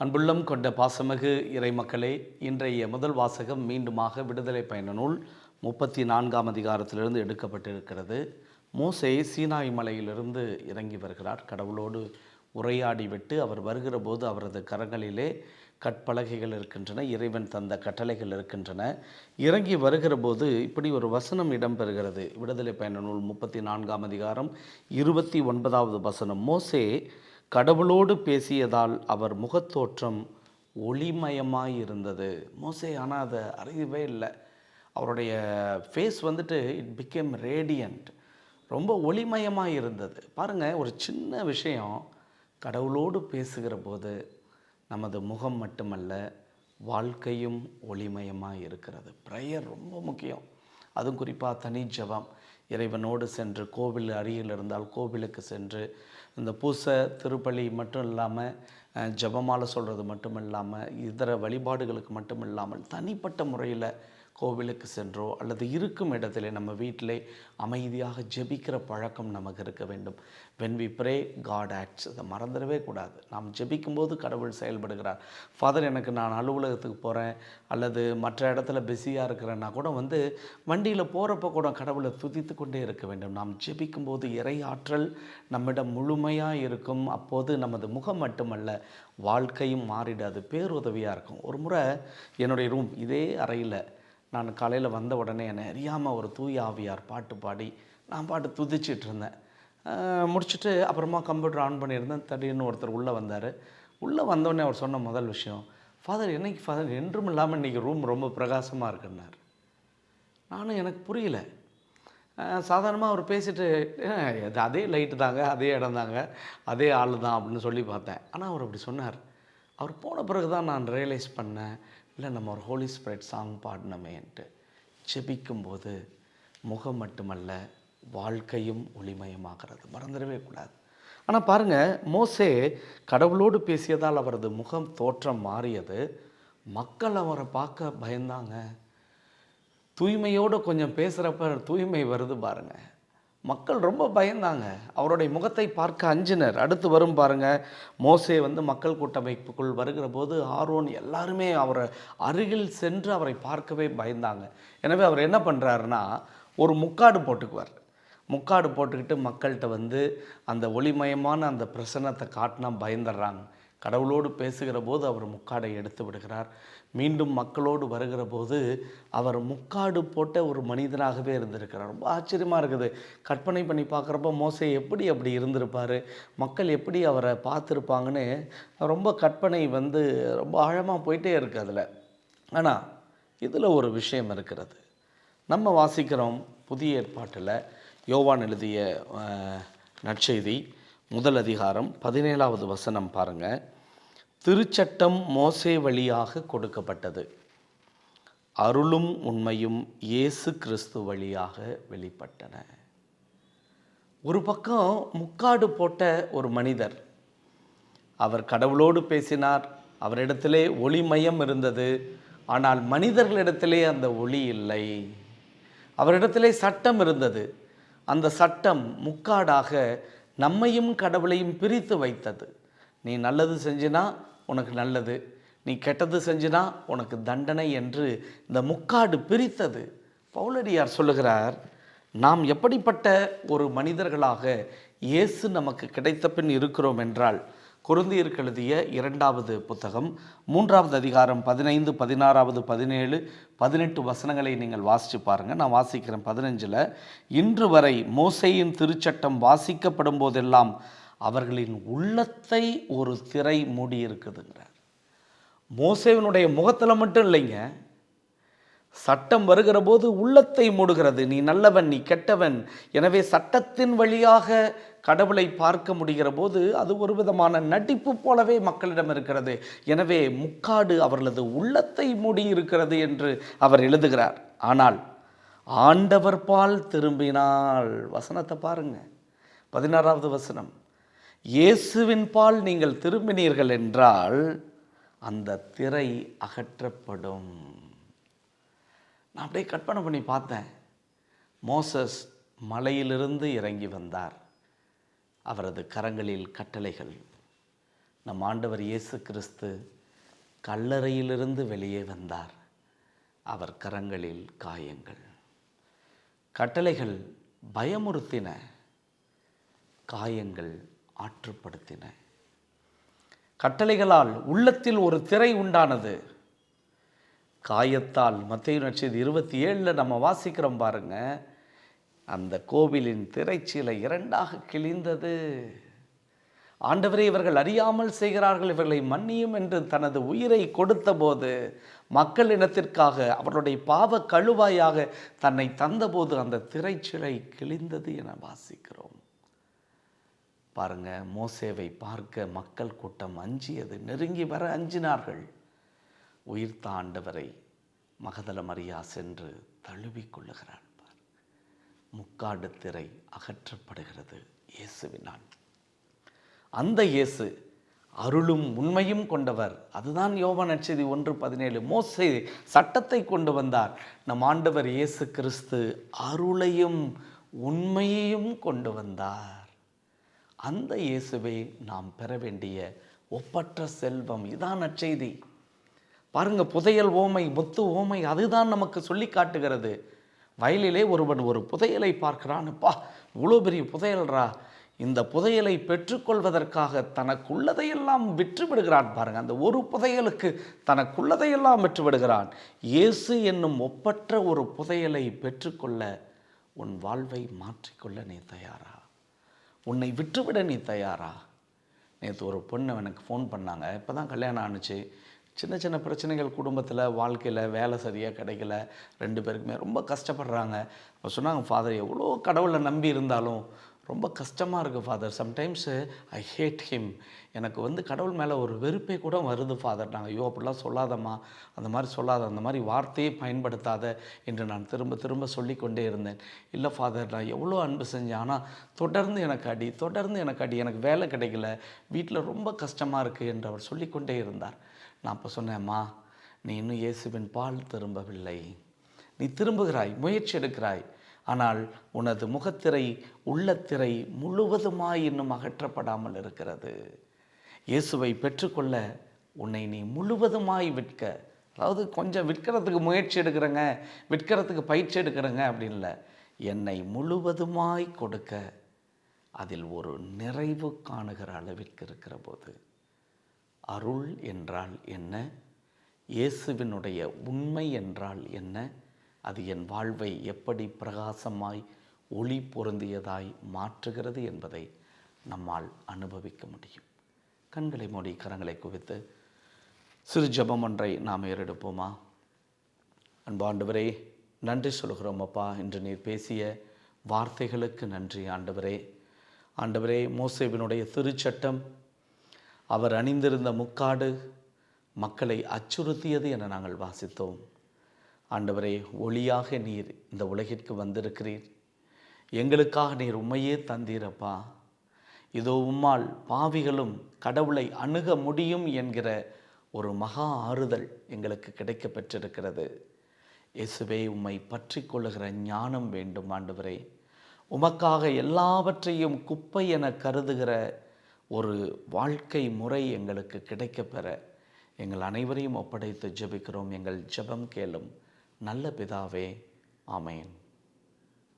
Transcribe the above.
அன்புள்ளம் கொண்ட பாசமிகு இறைமக்களே, இன்றைய முதல் வாசகம் மீண்டுமாக விடுதலை பயண நூல் 34ஆம் அதிகாரத்திலிருந்து எடுக்கப்பட்டிருக்கிறது. மோசே சீனாய் மலையிலிருந்து இறங்கி வருகிறார். கடவுளோடு உரையாடிவிட்டு அவர் வருகிற போது அவரது கரங்களிலே கற்பலகைகள் இருக்கின்றன, இறைவன் தந்த கட்டளைகள் இருக்கின்றன. இறங்கி வருகிற போது இப்படி ஒரு வசனம் இடம்பெறுகிறது. விடுதலை பயண நூல் 34ஆம் அதிகாரம் 29வது வசனம். மோசே கடவுளோடு பேசியதால் அவர் முகத்தோற்றம் ஒளிமயமாயிருந்தது. மோசே ஆனால் அதை அறியவே இல்லை. அவருடைய ஃபேஸ் வந்துட்டு இட் பிகேம் ரேடியண்ட், ரொம்ப ஒளிமயமாக இருந்தது. பாருங்கள், ஒரு சின்ன விஷயம், கடவுளோடு பேசுகிற போது நமது முகம் மட்டுமல்ல, வாழ்க்கையும் ஒளிமயமாக இருக்கிறது. ப்ரேயர் ரொம்ப முக்கியம். அதுவும் குறிப்பாக தனி ஜெபம். இறைவனோடு சென்று கோவில் அருகில் இருந்தால் கோவிலுக்கு சென்று இந்த பூசை திருப்பலி மட்டும் இல்லாமல் ஜெபமாலை சொல்கிறது மட்டும் இல்லாமல் இதர வழிபாடுகளுக்கு மட்டும் இல்லாமல் தனிப்பட்ட முறையில் கோவிலுக்கு சென்றோ அல்லது இருக்கும் இடத்திலே நம்ம வீட்டிலே அமைதியாக ஜெபிக்கிற பழக்கம் நமக்கு இருக்க வேண்டும். When we pray God acts. அதை மறந்துடவே கூடாது. நாம் ஜெபிக்கும்போது கடவுள் செயல்படுகிறார். ஃபாதர், நான் அலுவலகத்துக்கு போகிறேன் அல்லது மற்ற இடத்துல பிஸியாக இருக்கிறேன்னா கூட வண்டியில் போகிறப்ப கூட கடவுளை துதித்து கொண்டே இருக்க வேண்டும். நாம் ஜெபிக்கும்போது இறை ஆற்றல் நம்மிடம் முழுமையாக இருக்கும். அப்போது நமது முகம் மட்டுமல்ல, வாழ்க்கையும் மாறிடாது, பேருதவியாக இருக்கும். ஒரு முறை என்னுடைய ரூம் இதே அறையில் நான் காலையில் வந்த உடனே என்னை அறியாமல் ஒரு தூய ஆவியார் பாட்டு பாடி நான் பாட்டு துதிச்சிட்டு இருந்தேன். முடிச்சுட்டு அப்புறமா கம்ப்யூட்டர் ஆன் பண்ணியிருந்தேன். திடீர்னு ஒருத்தர் உள்ளே வந்தார். உள்ளே வந்தோடனே அவர் சொன்ன முதல் விஷயம், ஃபாதர் என்னைக்கு ஃபாதர் என்றும் இல்லாமல் இன்றைக்கி ரூம் ரொம்ப பிரகாசமாக இருக்குன்னார். நானும் எனக்கு புரியல. சாதாரணமாக அவர் பேசிட்டு அதே லைட்டு தாங்க, அதே இடம் தாங்க, அதே ஆள் தான் அப்படின்னு சொல்லி பார்த்தேன். ஆனால் அவர் அப்படி சொன்னார். அவர் போன பிறகு தான் நான் ரியலைஸ் பண்ணேன், இல்லை நம்ம ஒரு ஹோலி ஸ்பிரிட் சாங் பாடினமேன்ட்டு. ஜெபிக்கும்போது முகம் மட்டுமல்ல, வாழ்க்கையும் ஒளிமயமாகிறது, மறந்துடவே கூடாது. ஆனால் பாருங்கள், மோசே கடவுளோடு பேசியதால் அவரது முகம் தோற்றம் மாறியது. மக்கள் அவரை பார்க்க பயந்தாங்க. தூய்மையோடு கொஞ்சம் பேசுகிறப்ப தூய்மை வருது பாருங்கள், மக்கள் ரொம்ப பயந்தாங்க. அவருடைய முகத்தை பார்க்க அஞ்சினர். அடுத்து வரும் பாருங்கள், மோசே மக்கள் கூட்டமைப்புக்குள் வருகிற போது ஆரோன் எல்லாருமே அவரை அருகில் சென்று அவரை பார்க்கவே பயந்தாங்க. எனவே அவர் என்ன பண்ணுறாருன்னா, ஒரு முக்காடு போட்டுக்குவார். முக்காடு போட்டுக்கிட்டு மக்கள்கிட்ட அந்த ஒளிமயமான அந்த பிரசன்னத்தை காட்டினா பயந்துடுறாங்க. கடவுளோடு பேசுகிற போது அவர் முக்காடை எடுத்து விடுகிறார். மீண்டும் மக்களோடு வருகிற போது அவர் முக்காடு போட்ட ஒரு மனிதனாகவே இருந்திருக்கிறார். ரொம்ப ஆச்சரியமாக இருக்குது. கற்பனை பண்ணி பார்க்குறப்ப மோசே எப்படி அப்படி இருந்திருப்பார், மக்கள் எப்படி அவரை பார்த்துருப்பாங்கன்னு ரொம்ப கற்பனை ரொம்ப ஆழமாக போயிட்டே இருக்குது அதில். ஆனால் இதில் ஒரு விஷயம் இருக்கிறது. நம்ம வாசிக்கிறோம் புதிய ஏற்பாட்டில் யோவான் எழுதிய நற்செய்தி முதல் அதிகாரம் 17வது வசனம் பாருங்கள். திருச்சட்டம் மோசே வழியாக கொடுக்கப்பட்டது, அருளும் உண்மையும் இயேசு கிறிஸ்து வழியாக வெளிப்பட்டன. ஒரு பக்கம் முக்காடு போட்ட ஒரு மனிதர், அவர் கடவுளோடு பேசினார், அவரிடத்திலே ஒளிமயம் இருந்தது. ஆனால் மனிதர்களிடத்திலே அந்த ஒளி இல்லை. அவரிடத்திலே சட்டம் இருந்தது. அந்த சட்டம் முக்காடாக நம்மையும் கடவுளையும் பிரித்து வைத்தது. நீ நல்லது செஞ்சினா உனக்கு நல்லது, நீ கெட்டது செஞ்சினா உனக்கு தண்டனை என்று இந்த முக்காடு பிரித்தது. பவுலடியார் சொல்லுகிறார், நாம் எப்படிப்பட்ட ஒரு மனிதர்களாக இயேசு நமக்கு கிடைத்த பின் இருக்கிறோம் என்றால், கொரிந்தியருக்கு எழுதிய 2வது புத்தகம் 3வது அதிகாரம் 15, 16, 17, 18 வசனங்களை நீங்கள் வாசித்து பாருங்கள். நான் வாசிக்கிறேன் 15. இன்று வரை மோசேயின் திருச்சட்டம் வாசிக்கப்படும் போதெல்லாம் அவர்களின் உள்ளத்தை ஒரு திரை மூடி இருக்குதுங்கிறார். மோசேவினுடைய முகத்தில் மட்டும் இல்லைங்க, சட்டம் வருகிற போது உள்ளத்தை மூடுகிறது. நீ நல்லவன், நீ கெட்டவன். எனவே சட்டத்தின் வழியாக கடவுளை பார்க்க முடிகிற போது அது ஒரு விதமான நடிப்பு போலவே மக்களிடம் இருக்கிறது. எனவே முக்காடு அவர்களது உள்ளத்தை மூடி இருக்கிறது என்று அவர் எழுதுகிறார். ஆனால் ஆண்டவர் பால் திரும்பினால், வசனத்தை பாருங்க, 16வது வசனம், இயேசுவின் பால் நீங்கள் திரும்பினீர்கள் என்றால் அந்த திரை அகற்றப்படும். நான் அப்படியே கற்பனை பண்ணி பார்த்தேன். மோசஸ் மலையிலிருந்து இறங்கி வந்தார். அவரது கரங்களில் கட்டளைகள், நம் ஆண்டவர் இயேசு கிறிஸ்து கல்லறையிலிருந்து வெளியே வந்தார். அவர் கரங்களில் காயங்கள். கட்டளைகள் பயமுறுத்தின, காயங்கள் ஆற்றுப்படுத்தின. கட்டளைகளால் உள்ளத்தில் ஒரு திரை உண்டானது, காயத்தால் மத்தேயு நற்செய்தி 27 நம்ம வாசிக்கிறோம் பாருங்க. அந்த கோவிலின் திரைச்சீலை இரண்டாக கிழிந்தது. ஆண்டவரே, இவர்கள் அறியாமல் செய்கிறார்கள், இவர்களை மன்னியும் என்று தனது உயிரை கொடுத்த போது, மக்கள் இனத்திற்காக அவருடைய பாவ கழுவாயாக தன்னை தந்தபோது அந்த திரைச்சிலை கிழிந்தது என வாசிக்கிறோம். பாருங்க, மோசேவை பார்க்க மக்கள் கூட்டம் அஞ்சியது. நெருங்கி வர அஞ்சினார்கள். உயிர்த்த ஆண்டவரை மகதல மரியா சென்று தழுவிக்கொள்ளுகிறாள். முக்காடு திரை அகற்றப்படுகிறது இயேசுவினால். அந்த இயேசு அருளும் உண்மையும் கொண்டவர். அதுதான் யோவான் நற்செய்தி 1:17. மோசே சட்டத்தை கொண்டு வந்தார். நம் ஆண்டவர் இயேசு கிறிஸ்து அருளையும் உண்மையையும் கொண்டு வந்தார். அந்த இயேசுவை நாம் பெற வேண்டிய ஒப்பற்ற செல்வம். இதான் நற்செய்தி. பாருங்க, புதையல் ஓமை, முத்து ஓமை, அதுதான் நமக்கு சொல்லி காட்டுகிறது. வயலிலே ஒருவன் ஒரு புதையலை பார்க்கிறான். அப்பா, இவ்வளோ பெரிய புதையல்ரா, இந்த புதையலை பெற்றுக்கொள்வதற்காக தனக்குள்ளதையெல்லாம் விற்று விடுகிறான். பாருங்க, அந்த ஒரு புதையலுக்கு தனக்குள்ளதையெல்லாம் விற்று விடுகிறான். இயேசு என்னும் ஒப்பற்ற ஒரு புதையலை பெற்றுக்கொள்ள, உன் வாழ்வை மாற்றிக்கொள்ள நீ தயாரா? உன்னை விற்றுவிட நீ தயாரா? நேற்று ஒரு பொண்ணு எனக்கு ஃபோன் பண்ணாங்க. இப்போ தான் கல்யாணம் ஆணுச்சு. சின்ன சின்ன பிரச்சனைகள் குடும்பத்தில், வாழ்க்கையில், வேலை சரியாக கிடைக்கல, 2 பேருக்குமே ரொம்ப கஷ்டப்படுறாங்க. அப்போ சொன்னாங்க, ஃபாதர், எவ்வளோ கடவுளை நம்பி இருந்தாலும் ரொம்ப கஷ்டமாக இருக்குது father. Sometimes I hate him. எனக்கு கடவுள் மேலே ஒரு வெறுப்பே கூட வருது ஃபாதர். நாங்கள் ஐயோ அப்படிலாம் சொல்லாதம்மா, அந்த மாதிரி சொல்லாத, அந்த மாதிரி வார்த்தையை பயன்படுத்தாத என்று நான் திரும்ப திரும்ப சொல்லிக்கொண்டே இருந்தேன். இல்லை ஃபாதர், நான் எவ்வளோ அன்பு செஞ்சேன், ஆனால் தொடர்ந்து எனக்கு அடி, எனக்கு வேலை கிடைக்கல, வீட்டில் ரொம்ப கஷ்டமாக இருக்குது என்று அவர் சொல்லிக்கொண்டே இருந்தார். நான் அப்போ சொன்னேம்மா, நீ இன்னும் இயேசுவின் பால் திரும்பவில்லை. நீ திரும்புகிறாய், முயற்சி எடுக்கிறாய், ஆனால் உனது முகத்திரை, உள்ளத்திரை முழுவதுமாய் இன்னும் அகற்றப்படாமல் இருக்கிறது. இயேசுவை பெற்றுக்கொள்ள உன்னை நீ முழுவதுமாய் விற்க, அதாவது கொஞ்சம் விற்கிறதுக்கு முயற்சி எடுக்கிறேங்க, விற்கிறதுக்கு பயிற்சி எடுக்கிறேங்க அப்படின்னு இல்லை, என்னை முழுவதுமாய் கொடுக்க, அதில் ஒரு நிறைவு காணுகிற அளவிற்கு இருக்கிற போது, அருள் என்றால் என்ன, இயேசுவினுடைய உண்மை என்றால் என்ன, அது என் வாழ்வை எப்படி பிரகாசமாய் ஒளி பொருந்தியதாய் மாற்றுகிறது என்பதை நம்மால் அனுபவிக்க முடியும். கண்களை மூடி கரங்களை குவித்து சிறு ஜெபம் ஒன்றை நாம் ஏறெடுப்போமா? அன்பு ஆண்டவரே, நன்றி சொல்கிறோம் அப்பா. இன்று நீர் பேசிய வார்த்தைகளுக்கு நன்றி ஆண்டவரே. ஆண்டவரே, மோசேவினுடைய திருச்சட்டம், அவர் அணிந்திருந்த முக்காடு மக்களை அச்சுறுத்தியது என நாங்கள் வாசித்தோம். ஆண்டவரே, ஒளியாக நீர் இந்த உலகிற்கு வந்திருக்கிறீர். எங்களுக்காக நீர் உம்மையே தந்தீரப்பா. இதோ உம்மால் பாவிகளும் கடவுளை அணுக முடியும் என்கிற ஒரு மகா ஆறுதல் எங்களுக்கு கிடைக்க பெற்றிருக்கிறது. இயேசுவே, உம்மை பற்றி கொள்ளுகிற ஞானம் வேண்டும் ஆண்டவரே. உமக்காக எல்லாவற்றையும் குப்பை என கருதுகிற ஒரு வாழ்க்கை முறை எங்களுக்கு கிடைக்கப்பெற எங்கள் அனைவரையும் ஒப்படைத்து ஜெபிக்கிறோம். எங்கள் ஜெபம் கேளும் நல்ல பிதாவே. ஆமேன்.